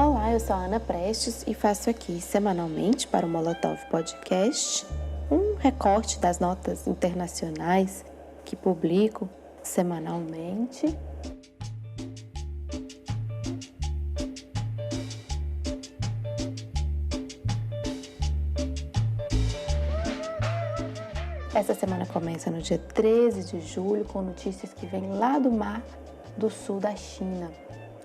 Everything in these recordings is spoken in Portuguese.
Olá, eu sou a Ana Prestes e faço aqui semanalmente para o Molotov Podcast um recorte das notas internacionais que publico semanalmente. Essa semana começa no dia 13 de julho com notícias que vêm lá do Mar do Sul da China,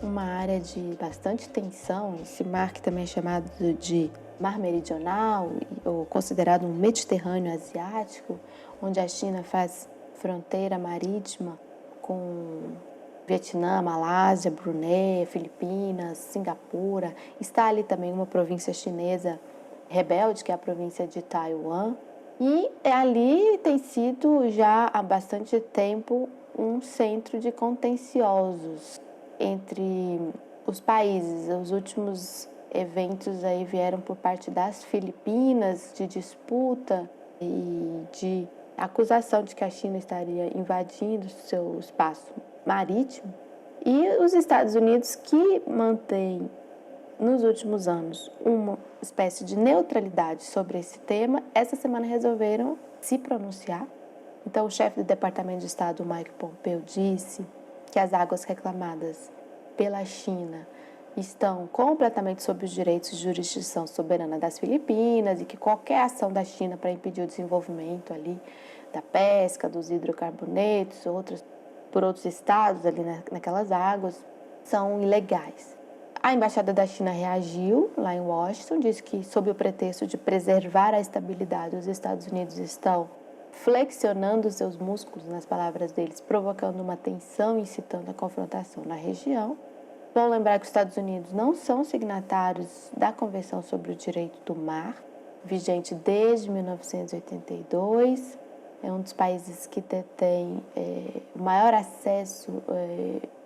uma área de bastante tensão. Esse mar que também é chamado de Mar Meridional, ou considerado um Mediterrâneo Asiático, onde a China faz fronteira marítima com Vietnã, Malásia, Brunei, Filipinas, Singapura. Está ali também uma província chinesa rebelde, que é a província de Taiwan. E ali tem sido já há bastante tempo um centro de contenciosos entre os países. Os últimos eventos aí vieram por parte das Filipinas, de disputa e de acusação de que a China estaria invadindo seu espaço marítimo. E os Estados Unidos, que mantém nos últimos anos uma espécie de neutralidade sobre esse tema, essa semana resolveram se pronunciar. Então, o chefe do Departamento de Estado, Mike Pompeo, disse que as águas reclamadas pela China estão completamente sob os direitos de jurisdição soberana das Filipinas e que qualquer ação da China para impedir o desenvolvimento ali da pesca, dos hidrocarbonetos, por outros estados ali naquelas águas, são ilegais. A Embaixada da China reagiu lá em Washington, disse que, sob o pretexto de preservar a estabilidade, os Estados Unidos estão flexionando seus músculos, nas palavras deles, provocando uma tensão, incitando a confrontação na região. Vamos lembrar que os Estados Unidos não são signatários da Convenção sobre o Direito do Mar, vigente desde 1982. É um dos países que detém o maior acesso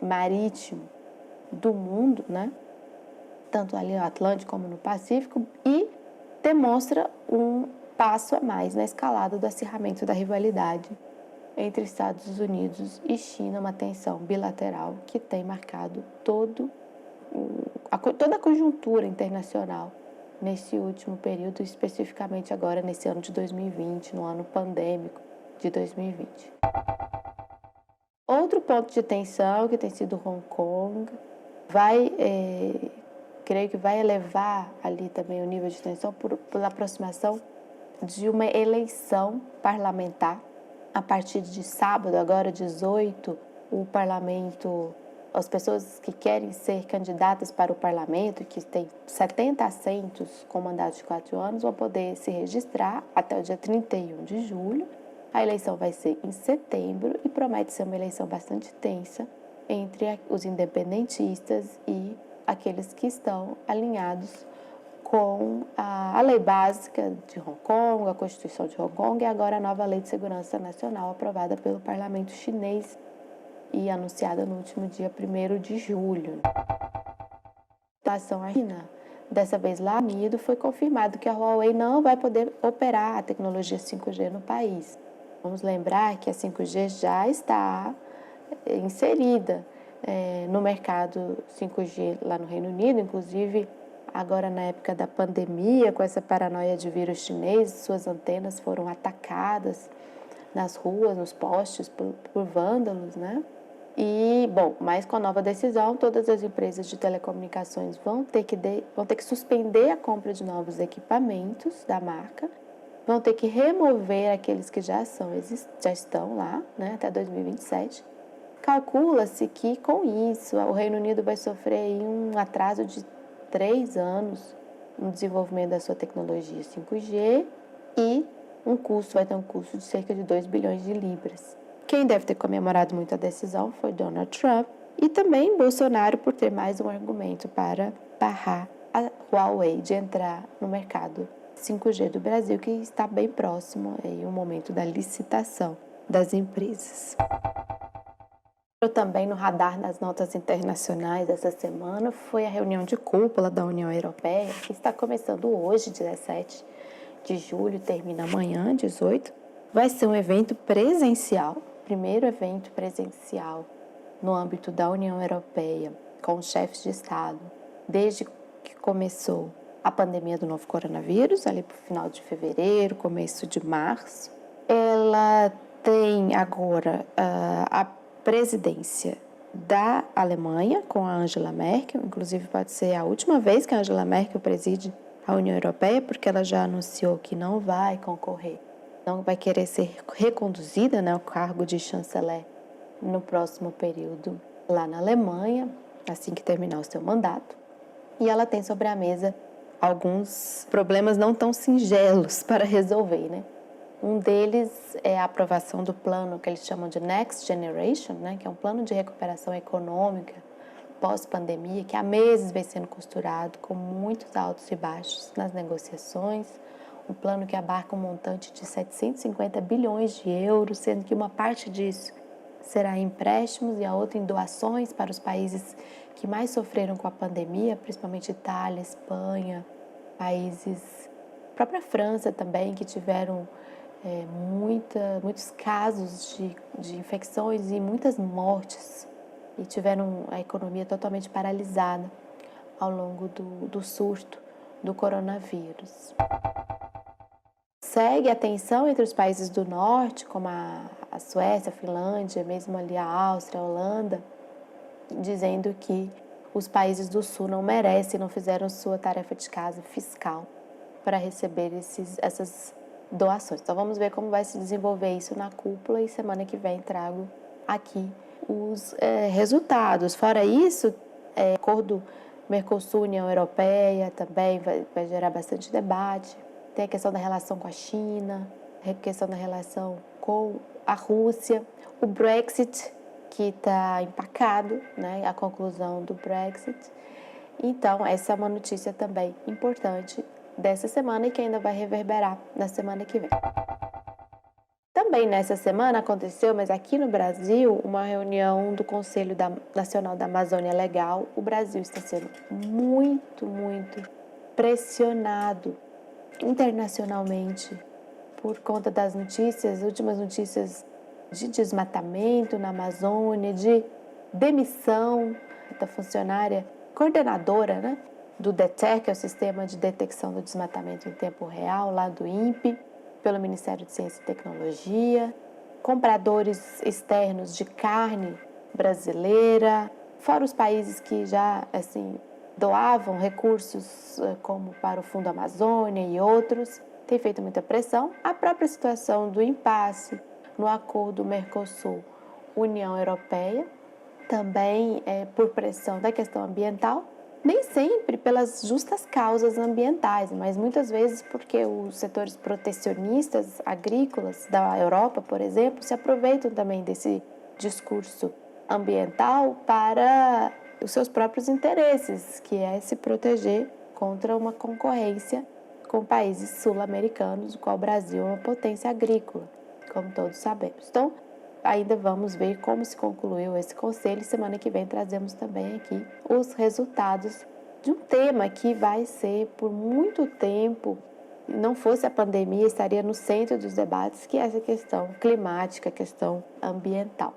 marítimo do mundo, né? Tanto ali no Atlântico como no Pacífico, e demonstra um passo a mais na escalada do acirramento da rivalidade entre Estados Unidos e China, uma tensão bilateral que tem marcado toda a conjuntura internacional nesse último período, especificamente agora nesse ano de 2020, no ano pandêmico de 2020. Outro ponto de tensão que tem sido Hong Kong creio que vai elevar ali também o nível de tensão pela aproximação de uma eleição parlamentar. A partir de sábado, agora 18, o parlamento, as pessoas que querem ser candidatas para o parlamento, que tem 70 assentos com mandato de 4 anos, vão poder se registrar até o dia 31 de julho. A eleição vai ser em setembro e promete ser uma eleição bastante tensa entre os independentistas e aqueles que estão alinhados com a lei básica de Hong Kong, a Constituição de Hong Kong e agora a nova Lei de Segurança Nacional aprovada pelo parlamento chinês e anunciada no último dia 1º de julho. Em relação à China, dessa vez lá foi confirmado que a Huawei não vai poder operar a tecnologia 5G no país. Vamos lembrar que a 5G já está inserida no mercado 5G lá no Reino Unido, inclusive agora na época da pandemia, com essa paranoia de vírus chinês, suas antenas foram atacadas nas ruas, nos postes, por vândalos, né? E, mas com a nova decisão, todas as empresas de telecomunicações vão ter que suspender a compra de novos equipamentos da marca, vão ter que remover aqueles que já estão lá, né, até 2027. Calcula-se que, com isso, o Reino Unido vai sofrer aí um atraso de 3 anos no desenvolvimento da sua tecnologia 5G e vai ter um custo de cerca de 2 bilhões de libras. Quem deve ter comemorado muito a decisão foi Donald Trump e também Bolsonaro, por ter mais um argumento para barrar a Huawei de entrar no mercado 5G do Brasil, que está bem próximo aí o momento da licitação das empresas. Também no radar das notas internacionais essa semana foi a reunião de cúpula da União Europeia, que está começando hoje, 17 de julho, termina amanhã, 18. Vai ser um evento presencial, primeiro evento presencial no âmbito da União Europeia, com os chefes de Estado, desde que começou a pandemia do novo coronavírus, ali para o final de fevereiro, começo de março. Ela tem agora a presidência da Alemanha com a Angela Merkel, inclusive pode ser a última vez que a Angela Merkel preside a União Europeia, porque ela já anunciou que não vai concorrer, não vai querer ser reconduzida, né, ao cargo de chanceler no próximo período lá na Alemanha, assim que terminar o seu mandato. E ela tem sobre a mesa alguns problemas não tão singelos para resolver, né? Um deles é a aprovação do plano que eles chamam de Next Generation, né? Que é um plano de recuperação econômica pós-pandemia, que há meses vem sendo costurado com muitos altos e baixos nas negociações. Um plano que abarca um montante de 750 bilhões de euros, sendo que uma parte disso será em empréstimos e a outra em doações para os países que mais sofreram com a pandemia, principalmente Itália, Espanha, países, a própria França também, que tiveram muitos casos de infecções e muitas mortes e tiveram a economia totalmente paralisada ao longo do surto do coronavírus. Segue a tensão entre os países do norte, como a Suécia, a Finlândia, mesmo ali a Áustria, a Holanda, dizendo que os países do sul não merecem, não fizeram sua tarefa de casa fiscal para receber essas doações. Então vamos ver como vai se desenvolver isso na cúpula e semana que vem trago aqui os resultados. Fora isso, o acordo Mercosul-União Europeia também vai gerar bastante debate. Tem a questão da relação com a China, a questão da relação com a Rússia, o Brexit, que está empacado, né, a conclusão do Brexit. Então, essa é uma notícia também importante dessa semana e que ainda vai reverberar na semana que vem. Também nessa semana aconteceu, mas aqui no Brasil, uma reunião do Conselho Nacional da Amazônia Legal. O Brasil está sendo muito pressionado internacionalmente por conta das últimas notícias de desmatamento na Amazônia, de demissão da funcionária coordenadora, né, do DETER, que é o Sistema de Detecção do Desmatamento em Tempo Real, lá do INPE, pelo Ministério de Ciência e Tecnologia, compradores externos de carne brasileira, fora os países que já, doavam recursos como para o Fundo Amazônia e outros, tem feito muita pressão. A própria situação do impasse no acordo Mercosul-União Europeia, também por pressão da questão ambiental, nem sempre pelas justas causas ambientais, mas muitas vezes porque os setores protecionistas agrícolas da Europa, por exemplo, se aproveitam também desse discurso ambiental para os seus próprios interesses, que é se proteger contra uma concorrência com países sul-americanos, do qual o Brasil é uma potência agrícola, como todos sabemos. Então, ainda vamos ver como se concluiu esse conselho. Semana que vem trazemos também aqui os resultados de um tema que vai ser por muito tempo, não fosse a pandemia, estaria no centro dos debates, que é essa questão climática, questão ambiental.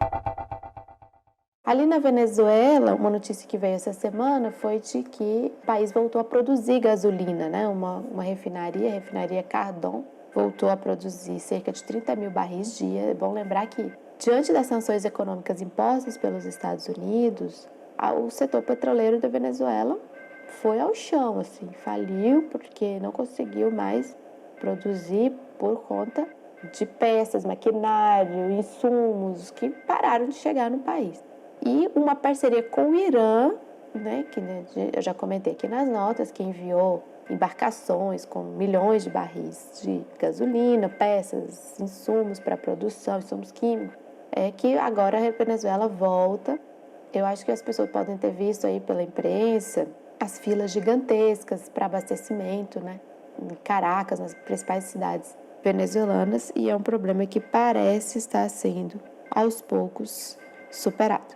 Ali na Venezuela, uma notícia que veio essa semana foi de que o país voltou a produzir gasolina, né? Uma refinaria, a refinaria Cardón, voltou a produzir cerca de 30 mil barris dia. É bom lembrar que, diante das sanções econômicas impostas pelos Estados Unidos, o setor petroleiro da Venezuela foi ao chão, faliu porque não conseguiu mais produzir por conta de peças, maquinário, insumos que pararam de chegar no país. E uma parceria com o Irã, né, que eu já comentei aqui nas notas, que enviou embarcações com milhões de barris de gasolina, peças, insumos para produção, insumos químicos, que agora a Venezuela volta. Eu acho que as pessoas podem ter visto aí pela imprensa as filas gigantescas para abastecimento, né, em Caracas, nas principais cidades venezuelanas, e é um problema que parece estar sendo, aos poucos, superado.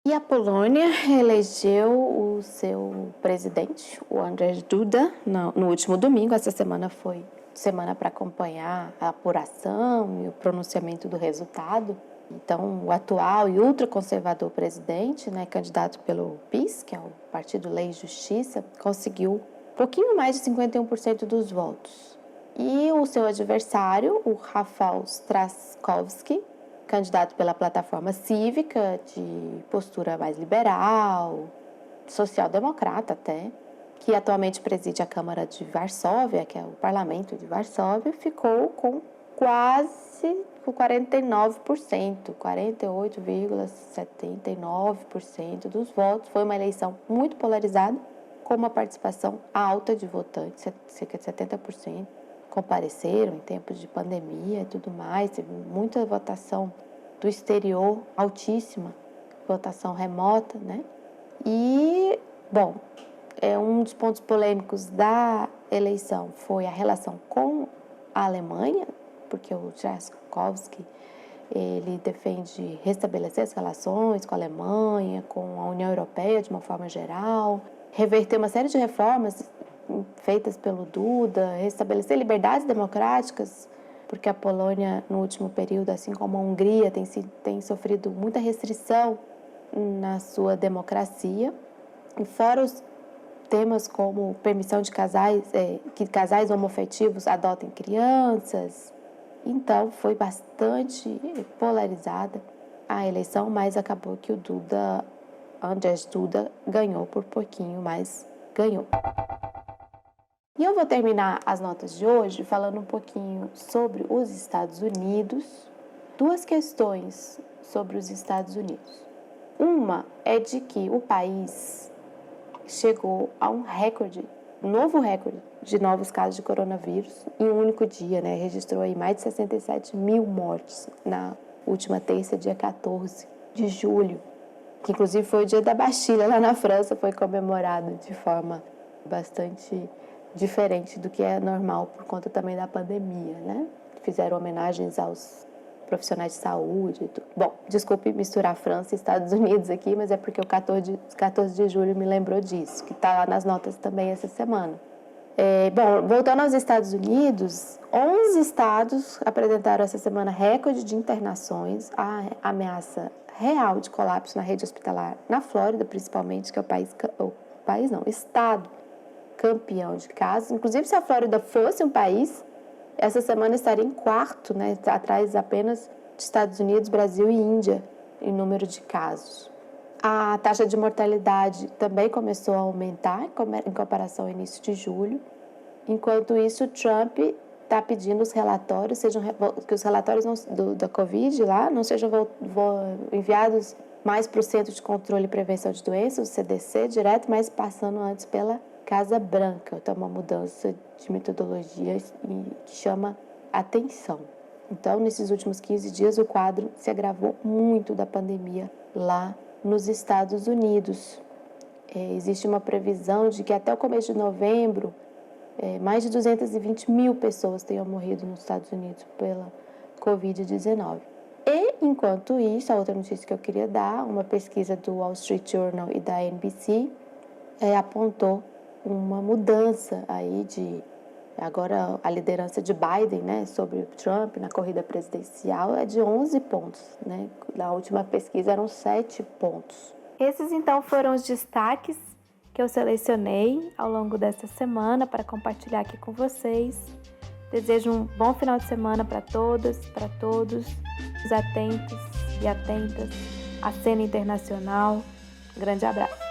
E a Polônia elegeu o seu presidente, o Andrzej Duda, no último domingo. Essa semana foi semana para acompanhar a apuração e o pronunciamento do resultado Então, o atual e ultraconservador presidente, né, candidato pelo PIS, que é o Partido Lei e Justiça, conseguiu um pouquinho mais de 51% dos votos. E o seu adversário, o Rafał Trzaskowski, candidato pela plataforma cívica, de postura mais liberal, social-democrata até, que atualmente preside a Câmara de Varsóvia, que é o Parlamento de Varsóvia, ficou com quase 49%, 48,79% dos votos. Foi uma eleição muito polarizada, com uma participação alta de votantes, cerca de 70%. Compareceram em tempos de pandemia e tudo mais, teve muita votação do exterior, altíssima, votação remota, né? E, bom, um dos pontos polêmicos da eleição foi a relação com a Alemanha, porque o Trzaskowski, ele defende restabelecer as relações com a Alemanha, com a União Europeia de uma forma geral, reverter uma série de reformas feitas pelo Duda, restabelecer liberdades democráticas, porque a Polônia, no último período, assim como a Hungria, tem sofrido muita restrição na sua democracia. E fora os temas como permissão de que casais homoafetivos adotem crianças. Então, foi bastante polarizada a eleição, mas acabou que o Andrzej Duda ganhou por pouquinho, mas ganhou. E eu vou terminar as notas de hoje falando um pouquinho sobre os Estados Unidos. Duas questões sobre os Estados Unidos. Uma é de que o país chegou a um novo recorde de novos casos de coronavírus em um único dia, né? Registrou aí mais de 67 mil mortes na última terça, dia 14 de julho, que inclusive foi o dia da Bastilha lá na França, foi comemorado de forma bastante diferente do que é normal por conta também da pandemia, né? Fizeram homenagens aos profissionais de saúde e tudo. Bom, desculpe misturar França e Estados Unidos aqui, mas é porque o 14 de julho me lembrou disso, que está lá nas notas também essa semana. Bom, voltando aos Estados Unidos, 11 estados apresentaram essa semana recorde de internações, a ameaça real de colapso na rede hospitalar na Flórida, principalmente, que é o estado campeão de casos. Inclusive, se a Flórida fosse um país, essa semana estaria em quarto, né, atrás apenas de Estados Unidos, Brasil e Índia, em número de casos. A taxa de mortalidade também começou a aumentar em comparação ao início de julho. Enquanto isso, Trump está pedindo que os relatórios da Covid lá não sejam enviados mais para o Centro de Controle e Prevenção de Doenças, o CDC, direto, mas passando antes pela Casa Branca. Então, uma mudança de metodologia que chama atenção. Então, nesses últimos 15 dias, o quadro se agravou muito da pandemia lá nos Estados Unidos. Existe uma previsão de que até o começo de novembro, mais de 220 mil pessoas tenham morrido nos Estados Unidos pela Covid-19. E, enquanto isso, a outra notícia que eu queria dar, uma pesquisa do Wall Street Journal e da NBC apontou uma mudança aí agora a liderança de Biden, né, sobre o Trump na corrida presidencial é de 11 pontos, né? Na última pesquisa eram 7 pontos. Esses então foram os destaques que eu selecionei ao longo dessa semana para compartilhar aqui com vocês. Desejo um bom final de semana para todas, para todos, os atentos e atentas à cena internacional. Um grande abraço.